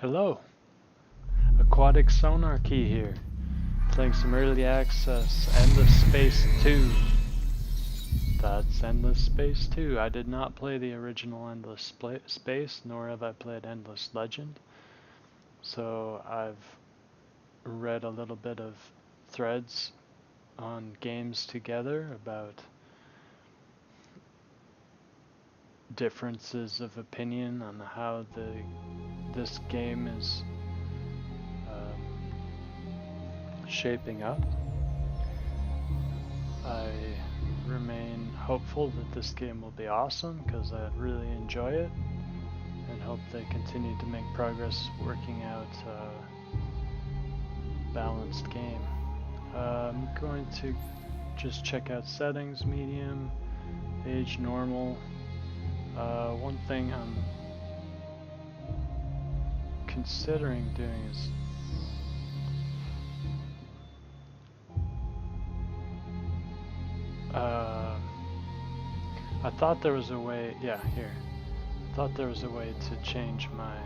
Hello, Aquatic Sonar Key here, playing some early access Endless Space 2. That's Endless Space 2. I did not play the original Endless Space, nor have I played Endless Legend. So I've read a little bit of threads on Games Together about differences of opinion on how this game is shaping up. I remain hopeful that this game will be awesome because I really enjoy it and hope they continue to make progress working out a balanced game. I'm going to just check out settings, medium, age, normal. One thing I'm considering doing is I thought there was a way, yeah, here. I thought there was a way to change my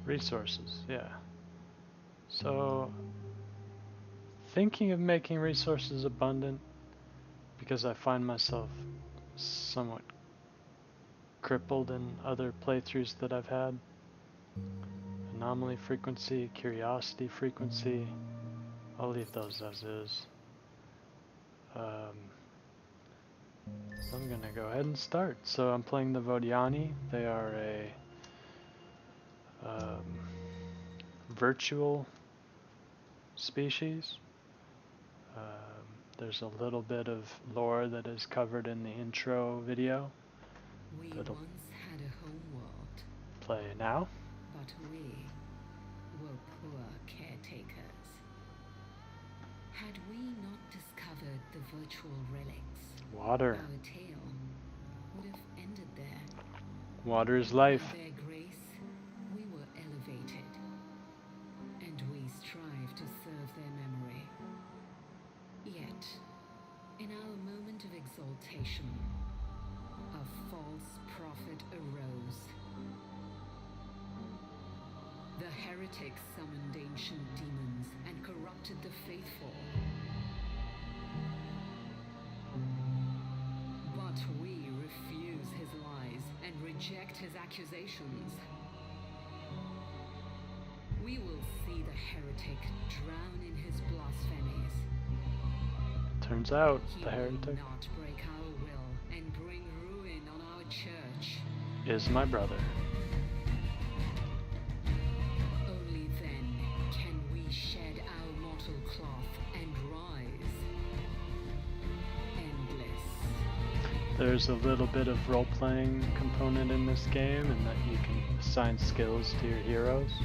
resources, yeah. So, thinking of making resources abundant because I find myself somewhat crippled in other playthroughs that I've had. Anomaly frequency, curiosity frequency, I'll leave those as is. I'm gonna go ahead and start. So I'm playing the Vodyani. They are a virtual species. There's a little bit of lore that is covered in the intro video. We once had a home world. Play now. But we were poor caretakers. Had we not discovered the virtual relics, Water. our tale would have ended there. Water is life. By their grace, we were elevated, and we strive to serve their memory. Yet, in our moment of exaltation, a false prophet arose. The heretics summoned ancient demons and corrupted the faithful. But we refuse his lies and reject his accusations. We will see the heretic drown in his blasphemies. Turns out, He the heretic will not break our will and bring ruin on our church. is my brother. Only then can we shed our mortal cloth and rise. Endless. There's a little bit of role-playing component in this game, in that you can assign skills to your heroes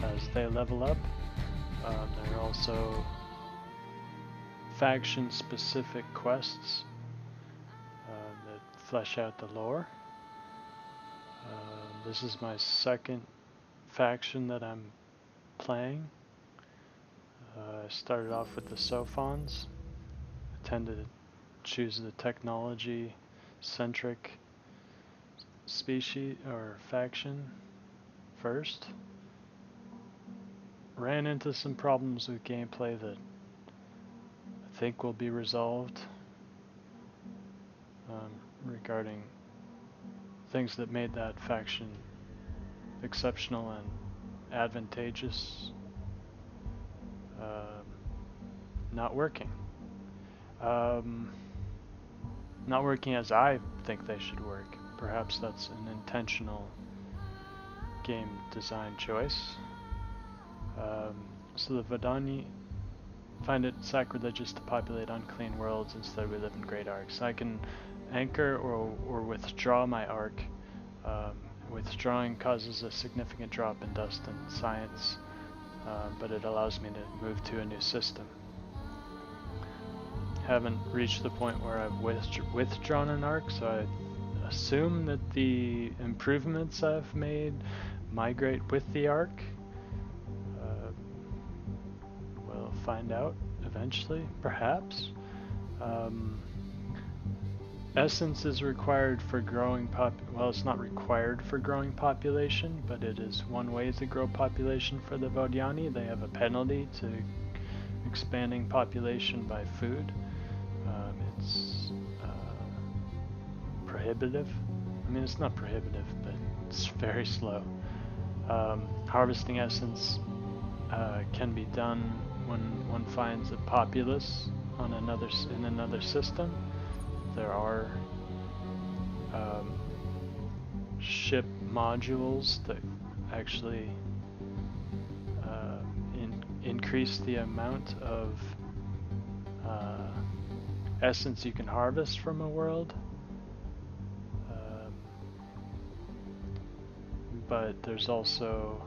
as they level up. There are also faction-specific quests that flesh out the lore. This is my second faction that I'm playing. I started off with the Sophons. I tend to choose the technology-centric species or faction first. Ran into some problems with gameplay that I think will be resolved regarding things that made that faction exceptional and advantageous not working. Not working as I think they should work. Perhaps that's an intentional game design choice. So the Vodyani find it sacrilegious to populate unclean worlds. Instead, we live in great arks. I can anchor or withdraw my ark. Withdrawing causes a significant drop in dust and science, but it allows me to move to a new system. Haven't reached the point where I've withdrawn an ark, so I assume that the improvements I've made migrate with the ark. We'll find out eventually, perhaps. Essence is required for growing well, it's not required for growing population, but it is one way to grow population for the Vodyani. They have a penalty to expanding population by food. It's prohibitive. I mean, it's not prohibitive, but it's very slow. Harvesting essence can be done when one finds a populace on in another system. There are ship modules that actually increase the amount of essence you can harvest from a world. But there's also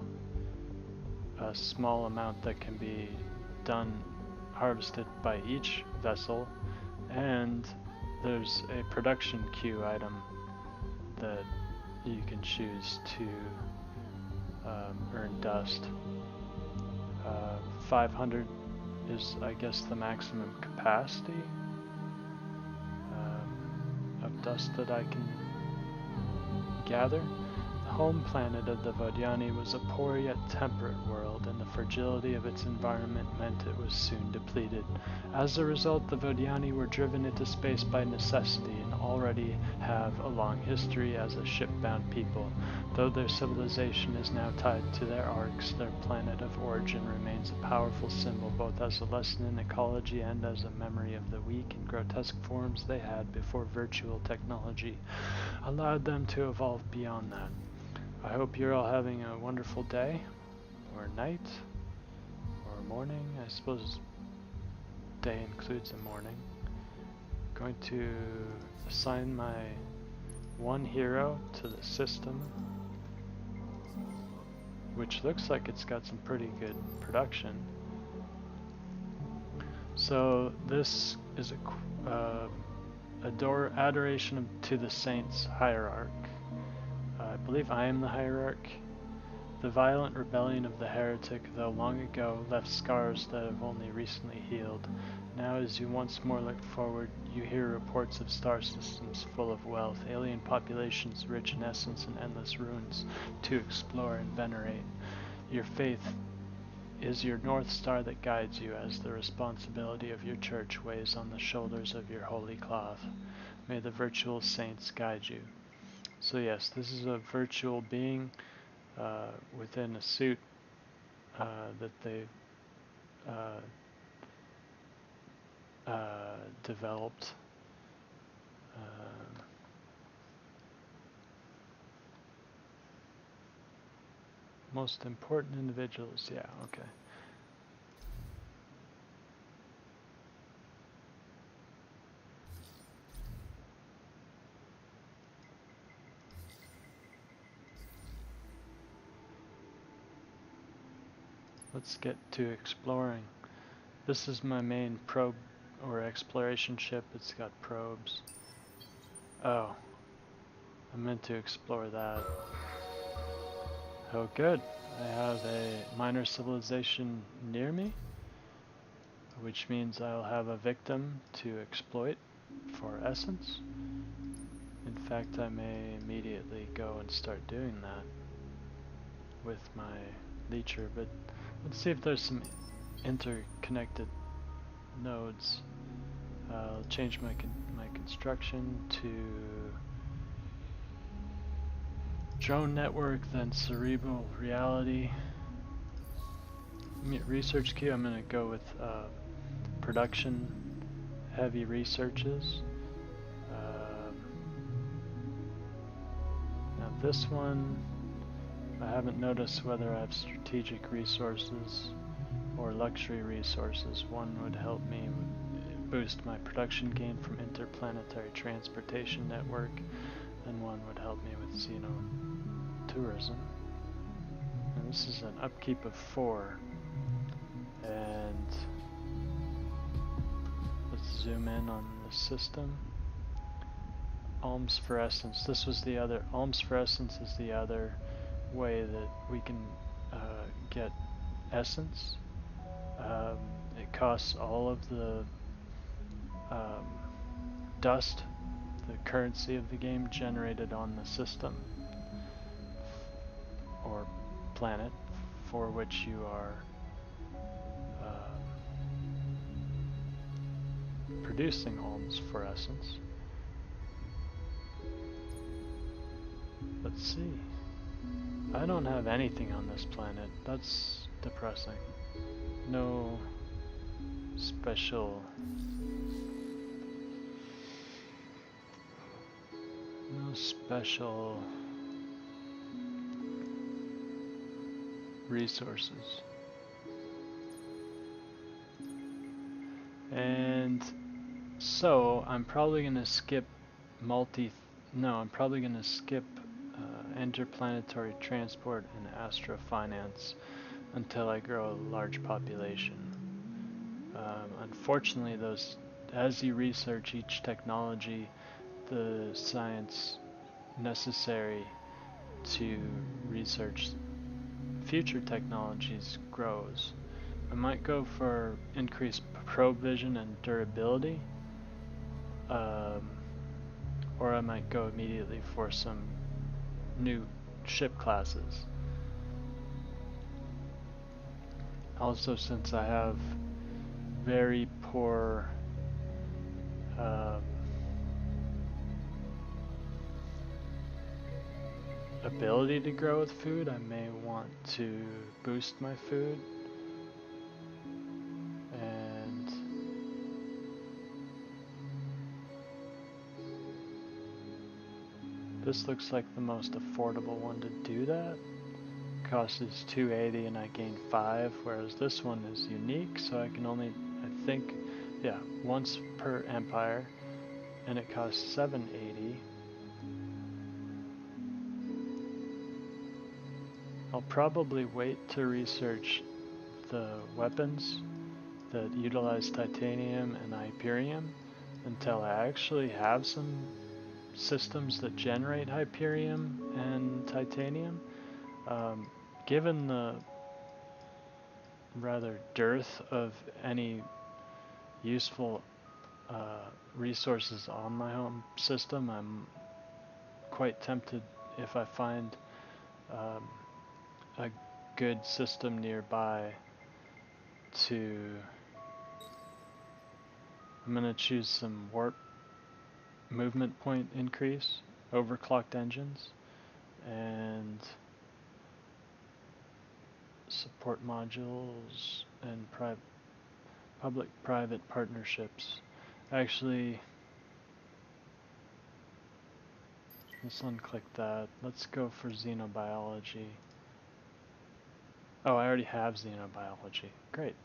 a small amount that can be harvested by each vessel, and there's a production queue item that you can choose to earn dust. 500 is, I guess, the maximum capacity of dust that I can gather. The home planet of the Vodyani was a poor yet temperate world, and the fragility of its environment meant it was soon depleted. As a result, the Vodyani were driven into space by necessity and already have a long history as a ship-bound people. Though their civilization is now tied to their arks, their planet of origin remains a powerful symbol, both as a lesson in ecology and as a memory of the weak and grotesque forms they had before virtual technology allowed them to evolve beyond that. I hope you're all having a wonderful day, or night, or morning. I suppose day includes a morning. I'm going to assign my one hero to the system, which looks like it's got some pretty good production. So this is adoration to the saints hierarch. I believe I am the hierarch. The violent rebellion of the heretic, though long ago, left scars that have only recently healed. Now, as you once more look forward, you hear reports of star systems full of wealth, alien populations rich in essence and endless ruins to explore and venerate. Your faith is your North Star that guides you as the responsibility of your church weighs on the shoulders of your holy cloth. May the virtual saints guide you. So yes, this is a virtual being within a suit that they've developed. Most important individuals, yeah, okay. Let's get to exploring. This is my main probe or exploration ship. It's got probes. Oh, I meant to explore that. Oh good, I have a minor civilization near me, which means I'll have a victim to exploit for essence. In fact, I may immediately go and start doing that with my leecher, but let's see if there's some interconnected nodes. I'll change my construction to drone network, then cerebral reality. Research queue, I'm going to go with production heavy researches. Now this one, I haven't noticed whether I have strategic resources or luxury resources. One would help me boost my production gain from interplanetary transportation network, and one would help me with tourism. And this is an upkeep of 4. And let's zoom in on the system. Alms for essence. This was the other. Alms for essence is the other way that we can get essence. It costs all of the dust the currency of the game generated on the system or planet for which you are producing alms for essence. Let's see. I don't have anything on this planet. That's depressing. No special resources. And so I'm probably going to skip I'm probably going to skip interplanetary transport and astrofinance until I grow a large population. Unfortunately, as you research each technology, the science necessary to research future technologies grows. I might go for increased probe vision and durability, or I might go immediately for some new ship classes. Also, since I have very poor ability to grow with food, I may want to boost my food. And this looks like the most affordable one to do that. Cost is 280 and I gain 5, whereas this one is unique, so I can only, I think, once per empire, and it costs 780. I'll probably wait to research the weapons that utilize titanium and Hyperium until I actually have some systems that generate Hyperium and titanium. Given the rather dearth of any useful resources on my home system, I'm quite tempted, if I find a good system nearby, I'm going to choose some warp movement point increase, overclocked engines, and support modules and public-private partnerships. Actually, let's unclick that. Let's go for xenobiology. Oh, I already have xenobiology. Great.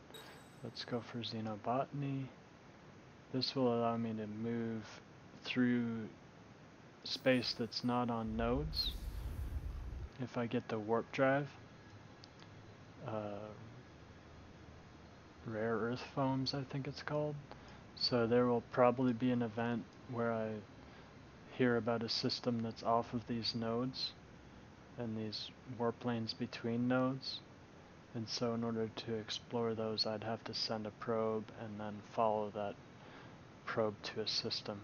Let's go for xenobotany. This will allow me to move through space that's not on nodes if I get the warp drive. Rare earth foams, I think it's called. So there will probably be an event where I hear about a system that's off of these nodes and these warp lanes between nodes. And so in order to explore those, I'd have to send a probe and then follow that probe to a system.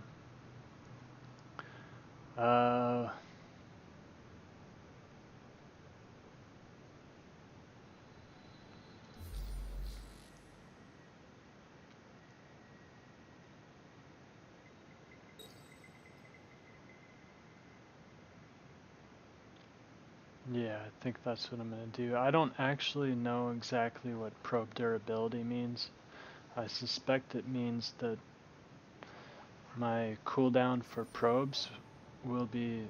Yeah, I think that's what I'm going to do. I don't actually know exactly what probe durability means. I suspect it means that my cooldown for probes will be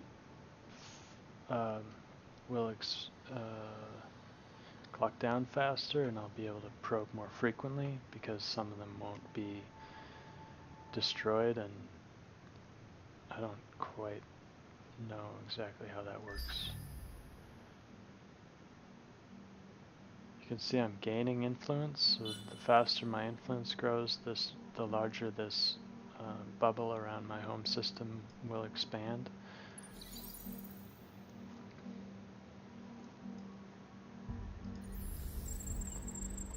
clock down faster, and I'll be able to probe more frequently because some of them won't be destroyed, and I don't quite know exactly how that works. You can see I'm gaining influence, so the faster my influence grows, the larger this bubble around my home system will expand.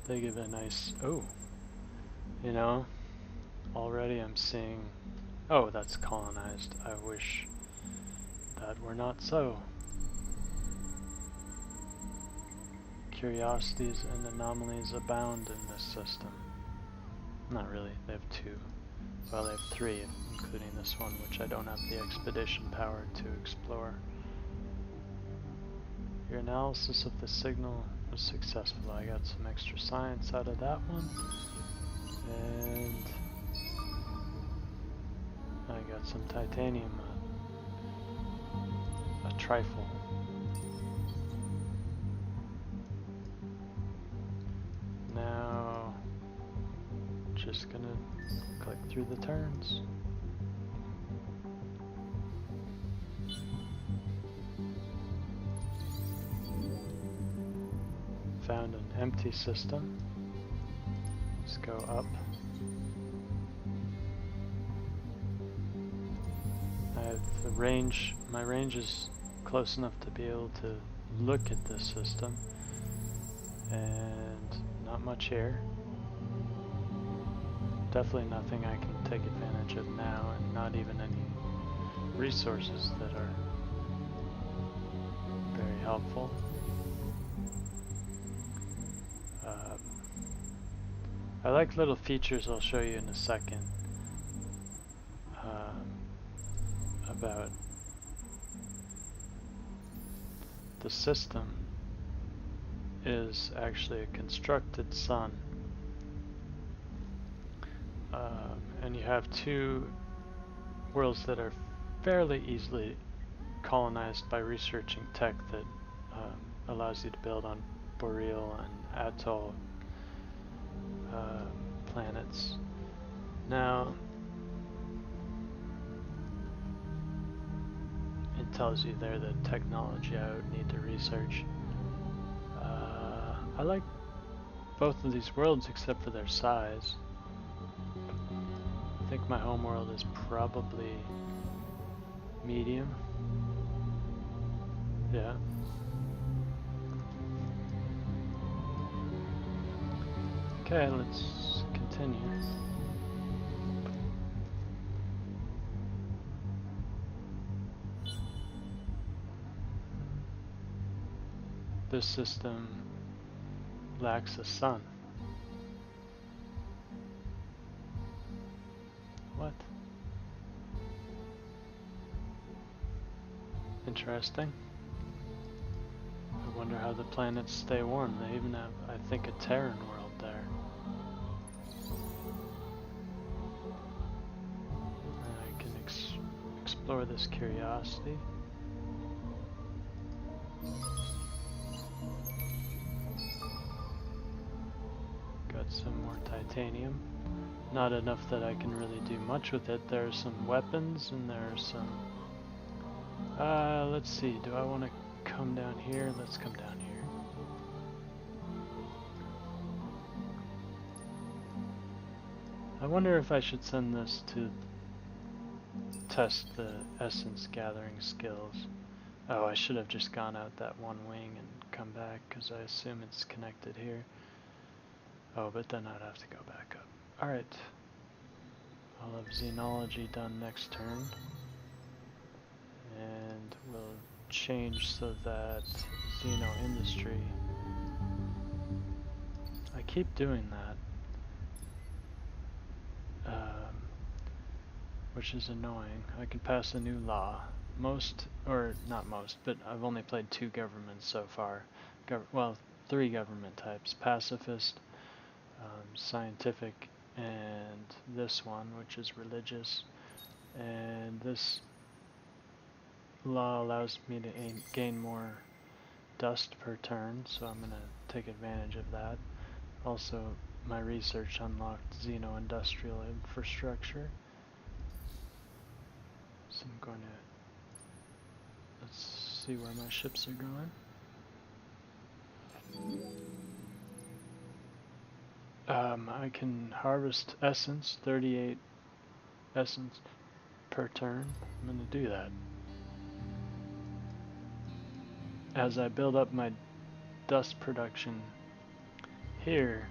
They give a nice, already I'm seeing Oh, that's colonized. I wish that were not so. Curiosities and anomalies abound in this system. Not really, they have two. Well, they have three, including this one, which I don't have the expedition power to explore. Your analysis of the signal was successful. I got some extra science out of that one. And I got some titanium, a trifle. Now, just gonna click through the turns. Found an empty system. Let's go up. I have the range, my range is close enough to be able to look at this system, and not much here. Definitely nothing I can take advantage of now, and not even any resources that are very helpful. I like little features I'll show you in a second about the system is actually a constructed sun, and you have two worlds that are fairly easily colonized by researching tech that allows you to build on boreal and atoll planets. Now, it tells you there the technology I would need to research. I like both of these worlds except for their size. I think my home world is probably medium. Yeah. Okay, let's continue. This system lacks a sun. What? Interesting. I wonder how the planets stay warm. They even have, I think, a Terran world there. I can explore this curiosity. Got some more titanium. Not enough that I can really do much with it. There are some weapons and there are some... let's see, do I want to come down here? Let's come down here. I wonder if I should send this to test the essence gathering skills. Oh, I should have just gone out that one wing and come back, because I assume it's connected here. Oh, but then I'd have to go back up. Alright. I'll have xenology done next turn. And we'll change so that xeno industry... I keep doing that. Which is annoying. I can pass a new law. Most, or not most, but I've only played 2 governments so far. Well, 3 government types. Pacifist, scientific, and this one, which is religious. And this law allows me to gain more dust per turn, so I'm going to take advantage of that. Also, my research unlocked xeno-industrial infrastructure. So I'm going to, let's see where my ships are going. I can harvest essence, 38 essence per turn. I'm going to do that. As I build up my dust production here,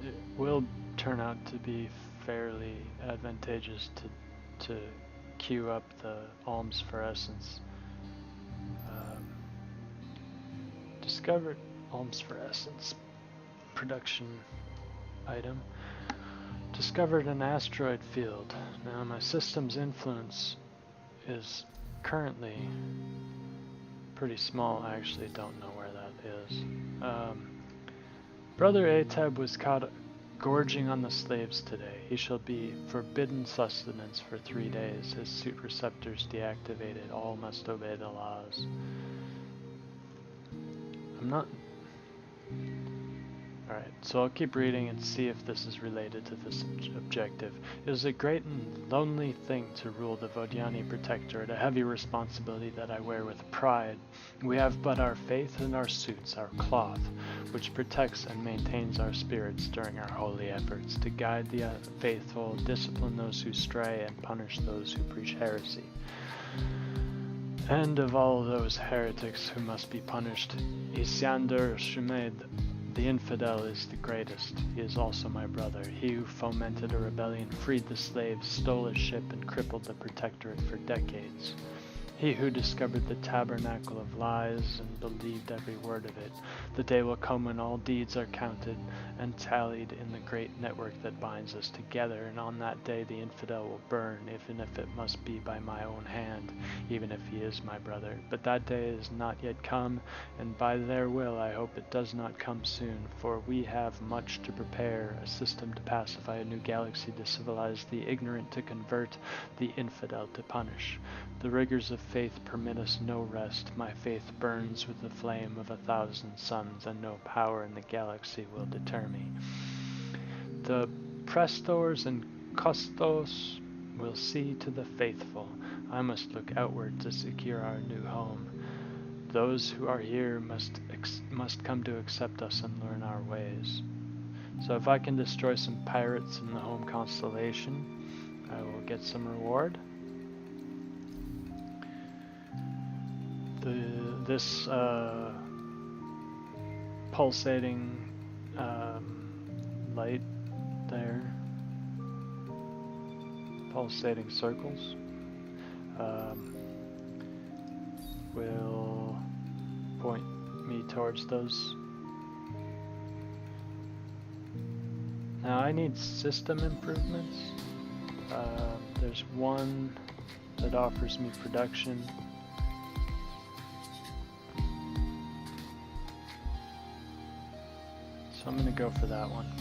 it will turn out to be fairly advantageous to to queue up the alms for essence. Discovered alms for essence production item. Discovered an asteroid field. Now my system's influence is currently pretty small. I actually don't know where that is. Brother Atab was caught gorging on the slaves today. He shall be forbidden sustenance for 3 days. His suit receptors deactivated. All must obey the laws. I'm not... Alright, so I'll keep reading and see if this is related to this objective. It is a great and lonely thing to rule the Vodyani Protectorate, a heavy responsibility that I wear with pride. We have but our faith and our suits, our cloth, which protects and maintains our spirits during our holy efforts to guide the faithful, discipline those who stray, and punish those who preach heresy. And of all those heretics who must be punished, Isyander Shumed, the infidel, is the greatest. He is also my brother. He who fomented a rebellion, freed the slaves, stole a ship, and crippled the protectorate for decades. He who discovered the tabernacle of lies and believed every word of it. The day will come when all deeds are counted and tallied in the great network that binds us together, and on that day the infidel will burn, even if it must be by my own hand, even if he is my brother. But that day is not yet come, and by their will I hope it does not come soon, for we have much to prepare, a system to pacify, a new galaxy to civilize, the ignorant to convert, the infidel to punish. The rigors of faith permit us no rest. My faith burns with the flame of 1,000 suns, and no power in the galaxy will deter me. The prestors and custos will see to the faithful. I must look outward to secure our new home. Those who are here must come to accept us and learn our ways. So if I can destroy some pirates in the home constellation, I will get some reward. This pulsating light there, pulsating circles, will point me towards those. Now I need system improvements. There's one that offers me production. So I'm going to go for that one.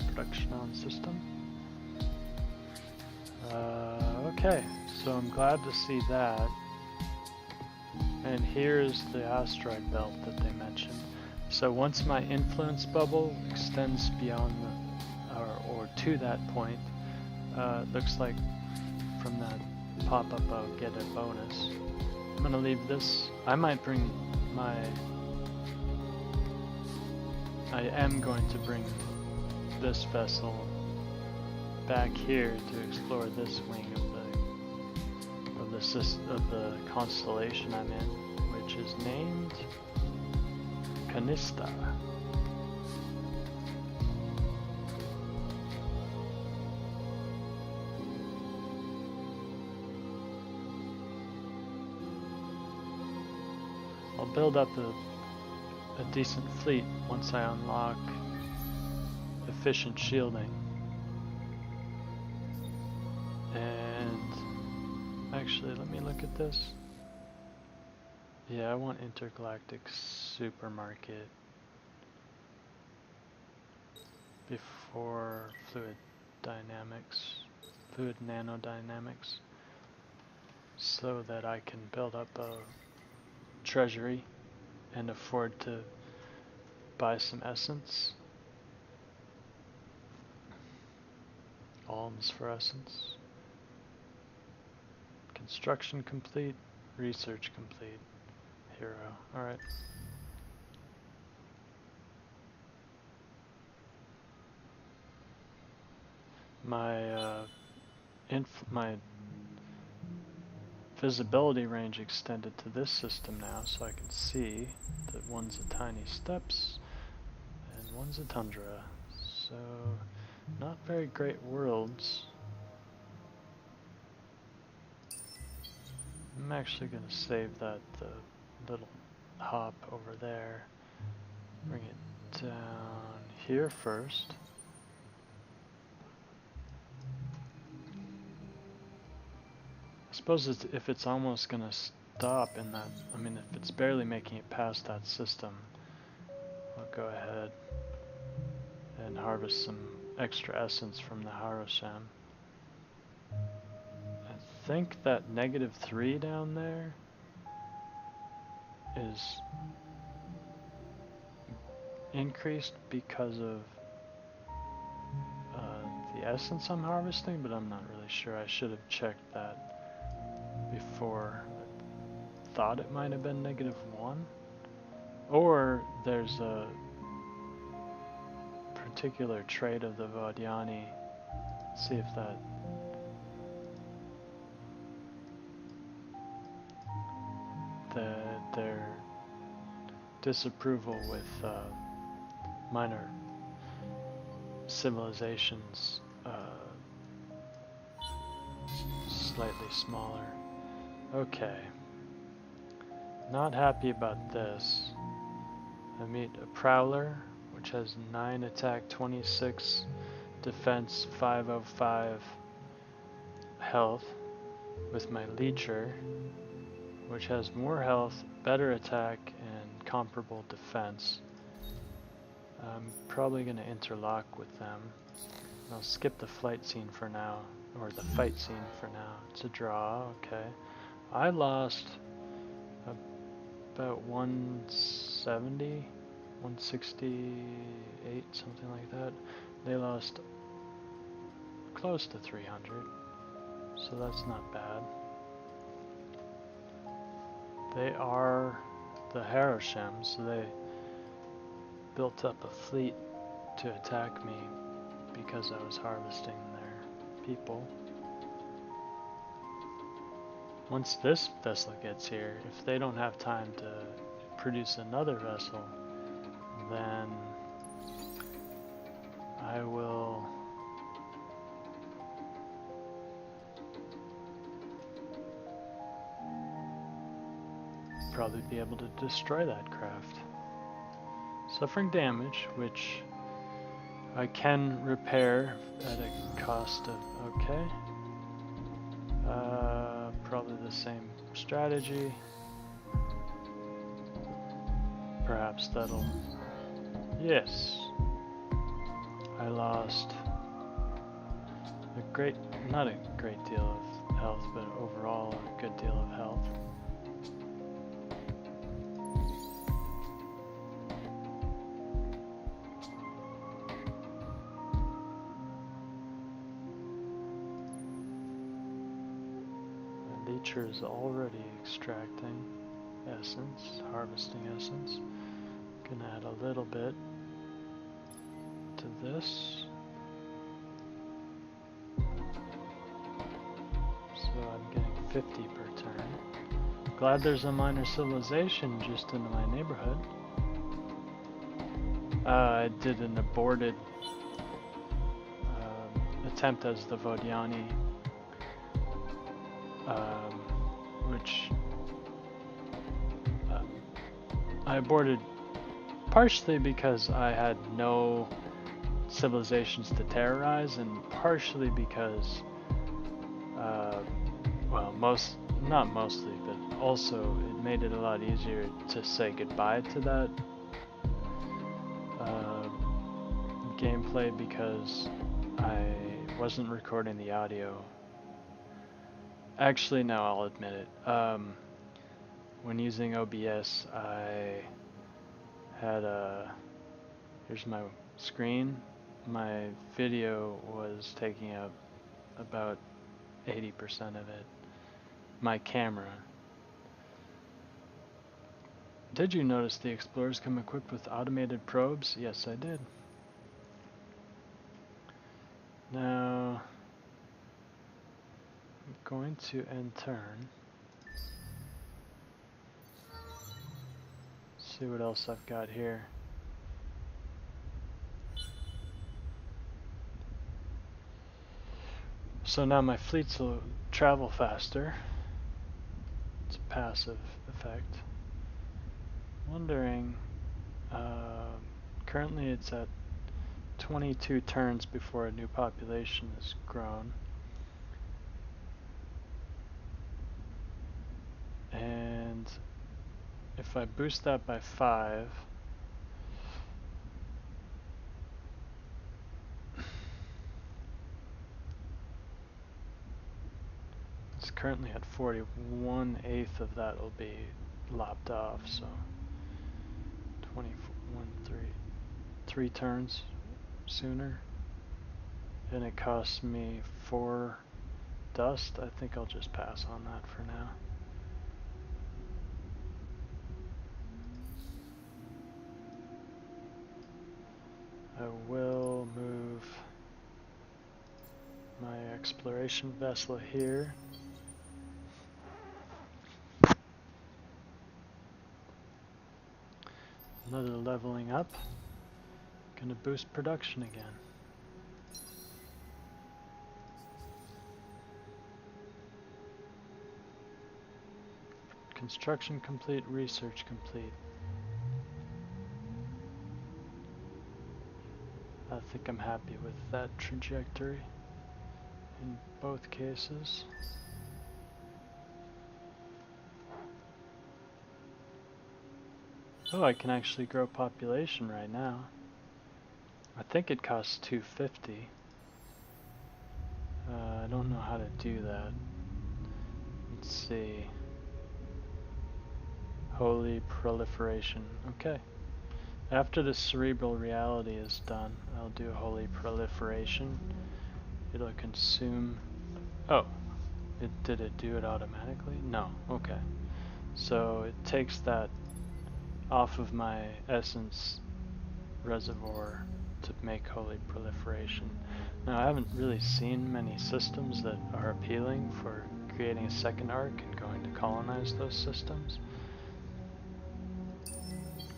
Production on system. Okay, so I'm glad to see that. And here's the asteroid belt that they mentioned. So once my influence bubble extends beyond or to that point, looks like from that pop-up I'll get a bonus. I'm going to leave this. I might bring my... I am going to bring this vessel back here to explore this wing of the constellation I'm in, which is named Canista. I'll build up a decent fleet once I unlock efficient shielding. And actually, let me look at this. Yeah, I want intergalactic supermarket before fluid nanodynamics, so that I can build up a treasury and afford to buy some essence. Alms for essence. Construction complete. Research complete. Hero. Alright. My my visibility range extended to this system now, so I can see that one's a tiny steppes and one's a tundra. So Not very great worlds. I'm actually going to save that little hop over there. Bring it down here first. I suppose if it's almost going to stop in that, I mean, if it's barely making it past that system, I'll go ahead and harvest some extra essence from the Harosham. I think that -3 down there is increased because of the essence I'm harvesting, but I'm not really sure. I should have checked that before. I thought it might have been -1, or there's a particular trait of the Vodyani. See if that their disapproval with minor civilizations slightly smaller. Okay. Not happy about this. I meet a Prowler, which has 9 attack, 26 defense, 505 health, with my Leecher, which has more health, better attack, and comparable defense. I'm probably going to interlock with them. I'll skip the flight scene for now, or the fight scene for now. It's a draw, okay. I lost about 170, 168, something like that. They lost close to 300, so that's not bad. They are the Harosham, so they built up a fleet to attack me because I was harvesting their people. Once this vessel gets here, if they don't have time to produce another vessel, then I will probably be able to destroy that craft. Suffering damage, which I can repair at a cost of, okay. Probably the same strategy. Perhaps that'll, yes. I lost not a great deal of health, but overall a good deal of health. Leecher is already extracting essence, harvesting essence. Gonna add a little bit to this. So I'm getting 50 per turn. Glad there's a minor civilization just into my neighborhood. I did an aborted attempt as the Vodyani, which I aborted partially because I had no civilizations to terrorize, and partially because, well, not mostly, but also it made it a lot easier to say goodbye to that gameplay because I wasn't recording the audio. Actually, no, I'll admit it. When using OBS, I had here's my screen. My video was taking up about 80% of it. My camera. Did you notice the explorers come equipped with automated probes? Yes, I did. Now, I'm going to end turn. See what else I've got here. So now my fleets will travel faster. It's a passive effect. Wondering, currently it's at 22 turns before a new population is grown. And if I boost that by 5, it's currently at 40. 1/8 of that will be lopped off, so 3 turns sooner. And it costs me 4 dust. I think I'll just pass on that for now. I will move my exploration vessel here. Another leveling up. Gonna boost production again. Construction complete, research complete. I think I'm happy with that trajectory in both cases. Oh, I can actually grow population right now. I think it costs 250. I don't know how to do that. Let's see. Holy proliferation. Okay. After the cerebral reality is done, I'll do holy proliferation. It'll consume... Oh, did it do it automatically? No, okay. So it takes that off of my essence reservoir to make holy proliferation. Now I haven't really seen many systems that are appealing for creating a second ark and going to colonize those systems.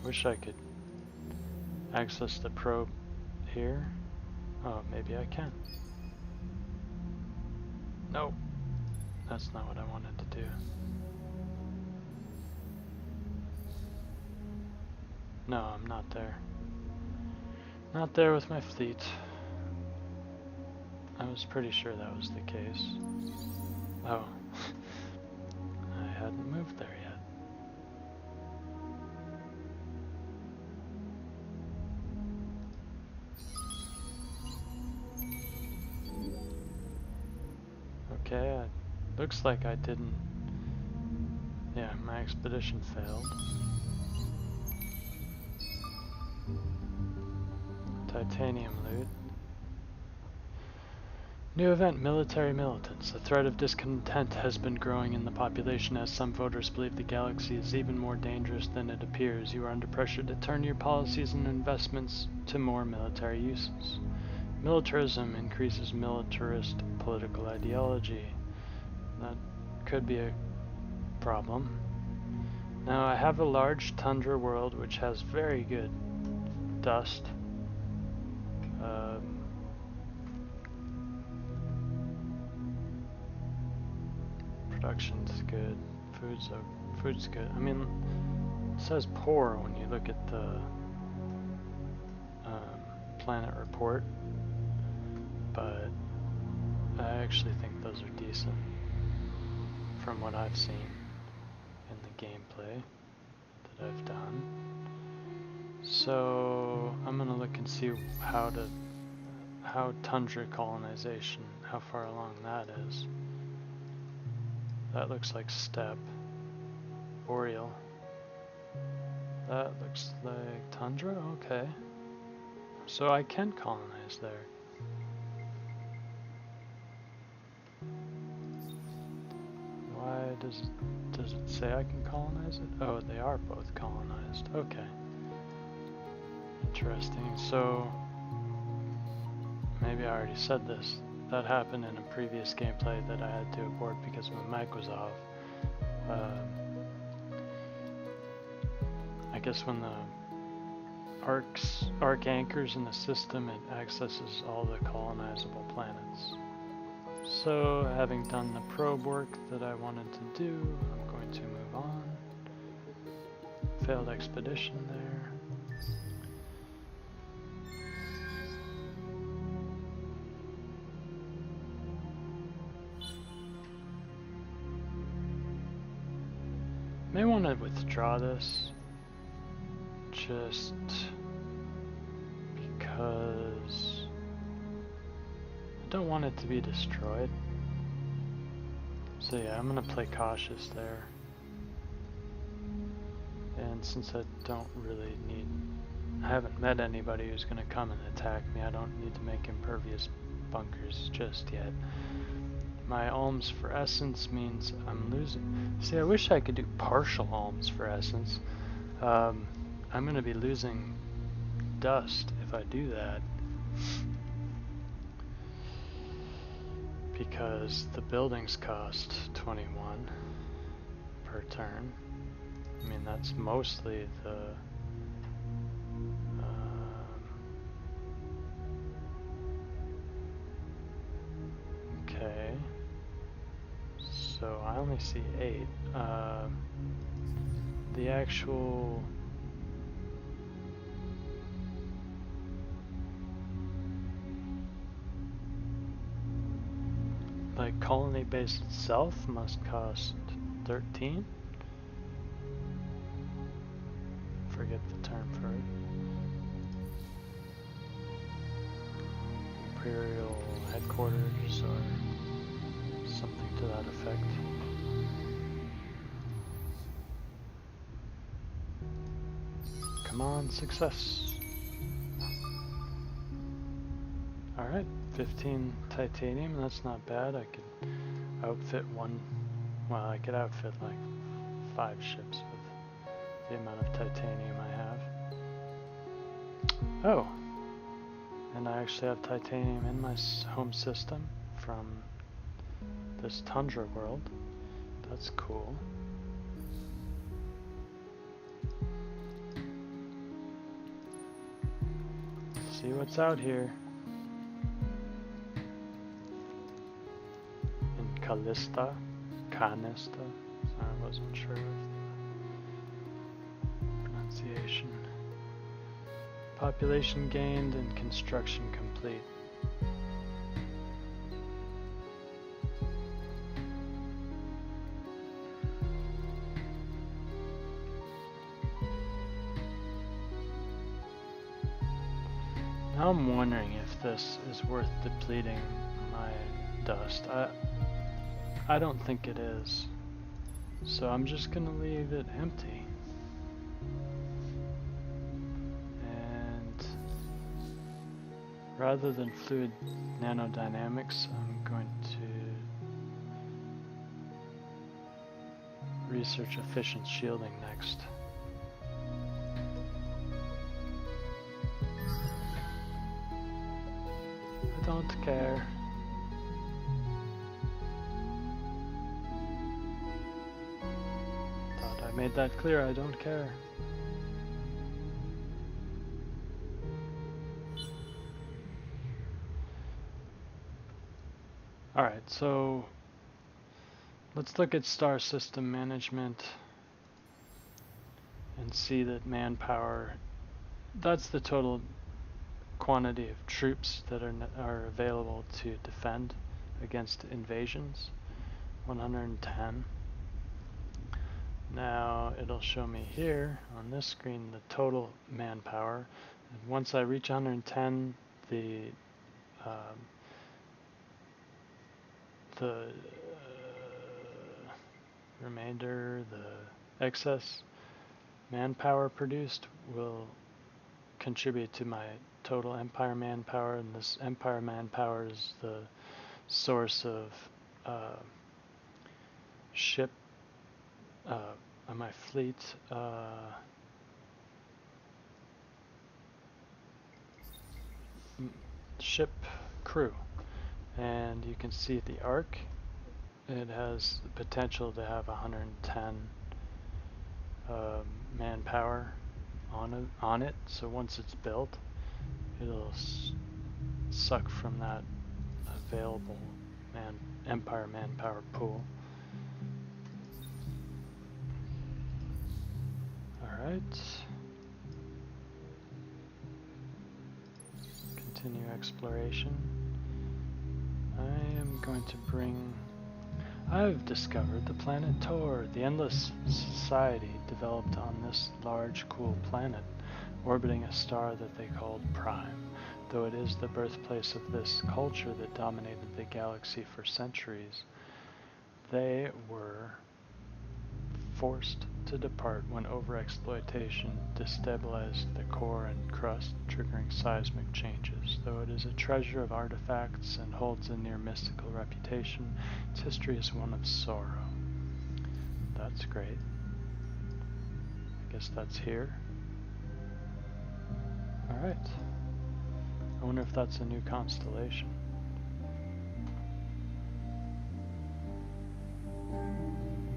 Wish I could access the probe here. Oh, maybe I can. Nope, that's not what I wanted to do. No, I'm not there. Not there with my fleet. I was pretty sure that was the case. Oh, I hadn't moved there yet. Okay, looks like I didn't... Yeah, my expedition failed. Titanium loot. New event, military militants. The threat of discontent has been growing in the population as some voters believe the galaxy is even more dangerous than it appears. You are under pressure to turn your policies and investments to more military uses. Militarism increases militarist political ideology. That could be a problem. Now I have a large tundra world which has very good dust. Production's good. Food's good. I mean, it says poor when you look at the planet report, but I actually think those are decent from what I've seen in the gameplay that I've done. So I'm gonna look and see how tundra colonization, how far along that is. That looks like steppe. Boreal. That looks like tundra? Okay. So I can colonize there. Why does it say I can colonize it? Oh, they are both colonized. Okay. Interesting. So maybe I already said this. That happened in a previous gameplay that I had to abort because my mic was off. I guess when the ark anchors in the system, it accesses all the colonizable planets. So, having done the probe work that I wanted to do, I'm going to move on. Failed expedition there. May want to withdraw this just because I don't want it to be destroyed. So yeah, I'm gonna play cautious there. And since I don't really need, I haven't met anybody who's gonna come and attack me, I don't need to make impervious bunkers just yet. My alms for essence means I'm losing. See, I wish I could do partial alms for essence. I'm gonna be losing dust if I do that. Because the buildings cost 21 per turn. I mean, that's mostly the okay. So I only see 8. The actual like colony base itself must cost 13. Forget the term for it. Imperial headquarters or something to that effect. Come on, success. Alright, 15 titanium, that's not bad. I could outfit I could outfit like 5 ships with the amount of titanium I have. Oh, and I actually have titanium in my home system from this tundra world. That's cool. Let's see what's out here. In Callista? Canista? I wasn't sure of the pronunciation. Population gained and construction complete. Now I'm wondering if this is worth depleting my dust. I don't think it is. So I'm just gonna leave it empty. And rather than fluid nanodynamics, I'm going to research efficient shielding next. I don't care. Thought I made that clear, I don't care. Alright, so let's look at star system management and see that manpower, that's the total quantity of troops that are available to defend against invasions, 110. Now it'll show me here on this screen the total manpower, and once I reach 110, the remainder, the excess manpower produced will contribute to my total Empire manpower, and this Empire manpower is the source of ship, my fleet, ship crew. And you can see the ark, it has the potential to have 110 manpower on it, so once it's built, it'll suck from that available Empire manpower pool. Alright. Continue exploration. I am going to bring... I've discovered the planet Tor, the endless society developed on this large, cool planet, orbiting a star that they called Prime. Though it is the birthplace of this culture that dominated the galaxy for centuries, they were forced to depart when overexploitation destabilized the core and crust, triggering seismic changes. Though it is a treasure of artifacts and holds a near mystical reputation, its history is one of sorrow. That's great. I guess that's here. Alright. I wonder if that's a new constellation.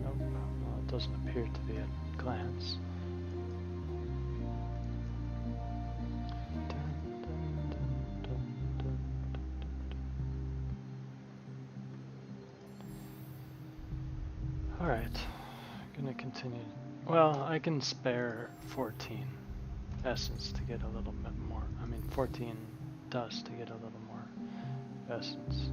Nope. Well, it doesn't appear to be at a glance. Alright. Gonna continue. Well, I can spare 14 essence to get a little bit more. 14 dust to get a little more essence.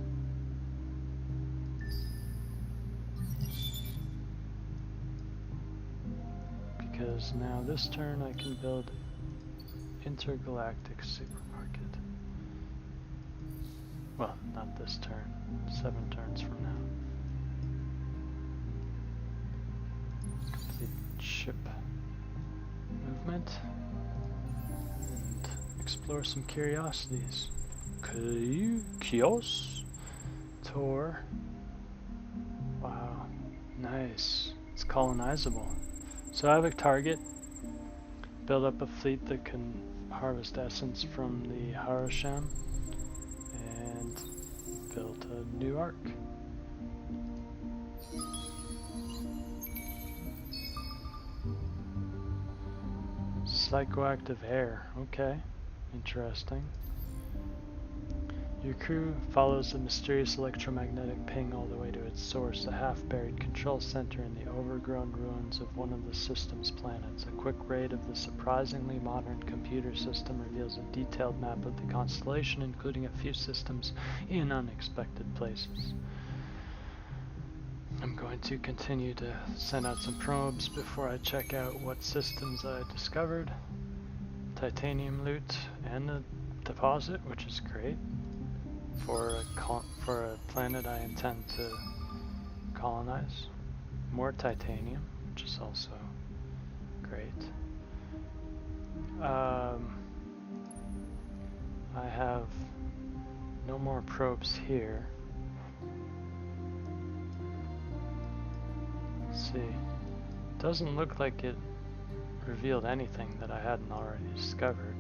Because now this turn I can build intergalactic supermarket. Well, not this turn. 7 turns from now. Complete ship movement. Explore some curiosities. Kios? Tor. Wow. Nice. It's colonizable. So I have a target. Build up a fleet that can harvest essence from the Harosham. And build a new ark. Psychoactive air. Okay. Interesting. Your crew follows the mysterious electromagnetic ping all the way to its source, a half-buried control center in the overgrown ruins of one of the system's planets. A quick raid of the surprisingly modern computer system reveals a detailed map of the constellation, including a few systems in unexpected places. I'm going to continue to send out some probes before I check out what systems I discovered. Titanium loot and a deposit, which is great for a planet I intend to colonize. More titanium, which is also great. I have no more probes here. Let's see. Doesn't look like it revealed anything that I hadn't already discovered.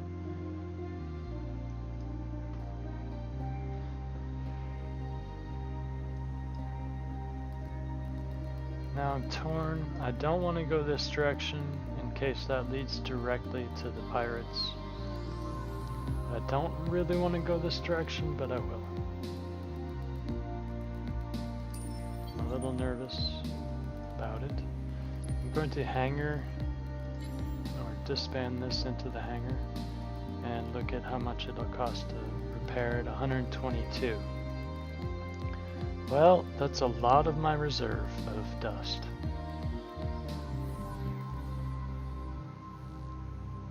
Now I'm torn. I don't want to go this direction in case that leads directly to the pirates. I don't really want to go this direction, but I will. I'm a little nervous about it. I'm going to hangar disband this into the hangar and look at how much it'll cost to repair it. 122. Well, that's a lot of my reserve of dust.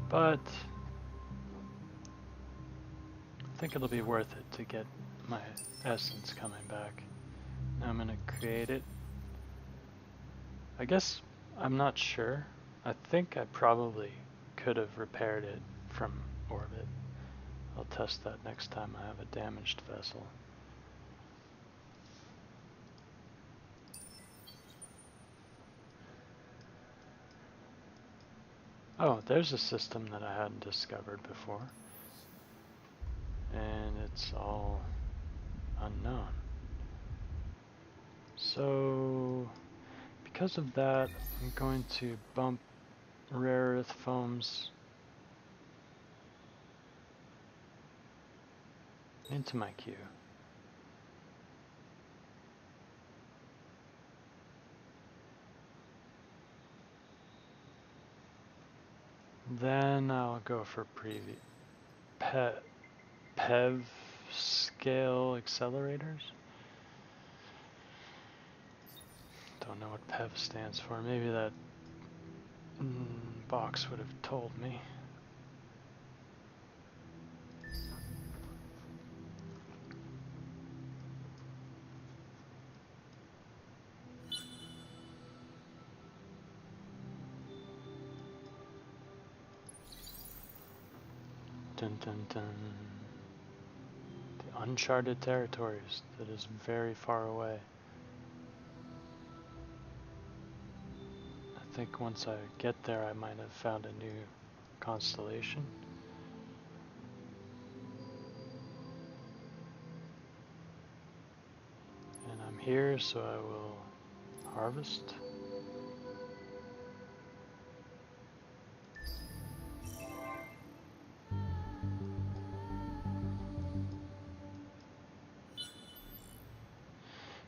But I think it'll be worth it to get my essence coming back. Now I'm gonna create it. I guess I'm not sure. I think I probably could have repaired it from orbit. I'll test that next time I have a damaged vessel. Oh, there's a system that I hadn't discovered before. And it's all unknown. So, because of that, I'm going to bump rare earth foams into my queue. Then I'll go for PEV scale accelerators. Don't know what PEV stands for. Maybe that box would have told me. Dun dun dun. The uncharted territories that is very far away. I think once I get there I might have found a new constellation. And I'm here, so I will harvest.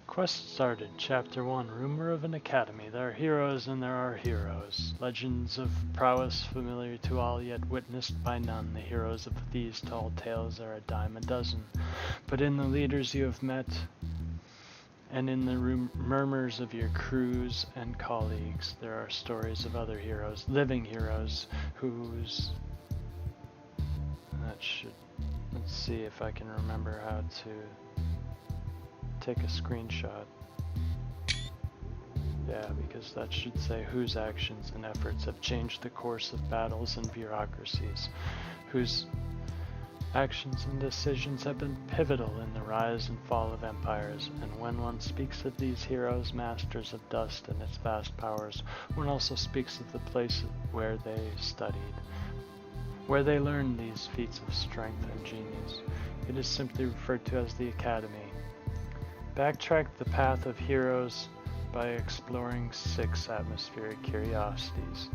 Quest started. Chapter 1. Rumor of an academy. There are heroes and there are heroes. Legends of prowess familiar to all, yet witnessed by none. The heroes of these tall tales are a dime a dozen. But in the leaders you have met, and in the murmurs of your crews and colleagues, there are stories of other heroes, living heroes, whose... Let's see if I can remember how to take a screenshot. Yeah, because that should say whose actions and efforts have changed the course of battles and bureaucracies, whose actions and decisions have been pivotal in the rise and fall of empires. And when one speaks of these heroes, masters of dust and its vast powers, one also speaks of the place where they studied, where they learned these feats of strength and genius. It is simply referred to as the Academy. Backtrack the path of heroes by exploring 6 atmospheric curiosities.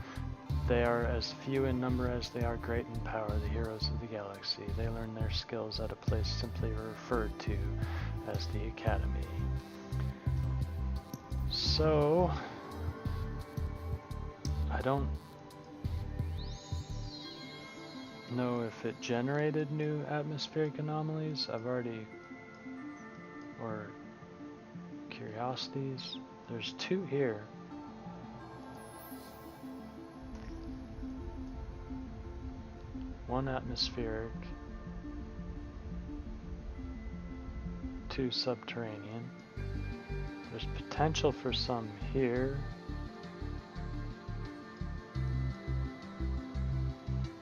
They are as few in number as they are great in power, the heroes of the galaxy. They learn their skills at a place simply referred to as the Academy. So, I don't know if it generated new atmospheric anomalies. Or curiosities. There's 2 here. One atmospheric, 2 subterranean. There's potential for some here.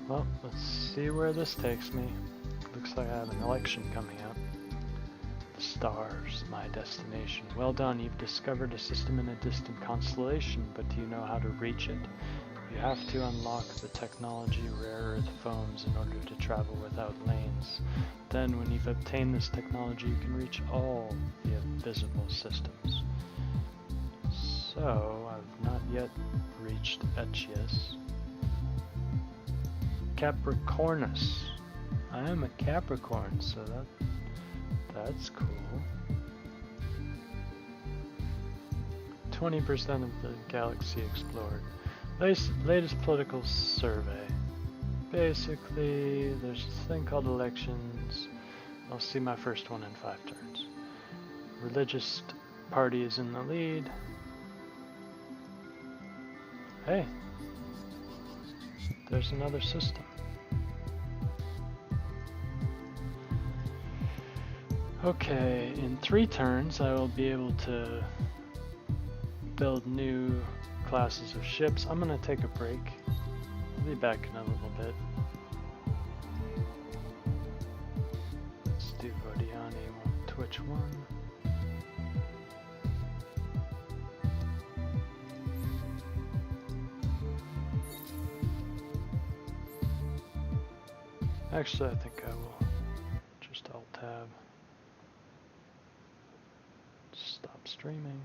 Well, let's see where this takes me. Looks like I have an election coming up. The stars, my destination. Well done, you've discovered a system in a distant constellation, but do you know how to reach it? You have to unlock the technology rare earth foams in order to travel without lanes. Then, when you've obtained this technology, you can reach all the invisible systems. So, I've not yet reached Etchius. Capricornus. I am a Capricorn, so that's cool. 20% of the galaxy explored. Latest political survey. Basically, there's this thing called elections. I'll see my first one in 5 turns. Religious party is in the lead. Hey, there's another system. Okay, in 3 turns I will be able to build new classes of ships. I'm gonna take a break. I'll be back in a little bit. Let's do Vodyani Twitch 1. Actually, I think I will just Alt-Tab. Stop streaming.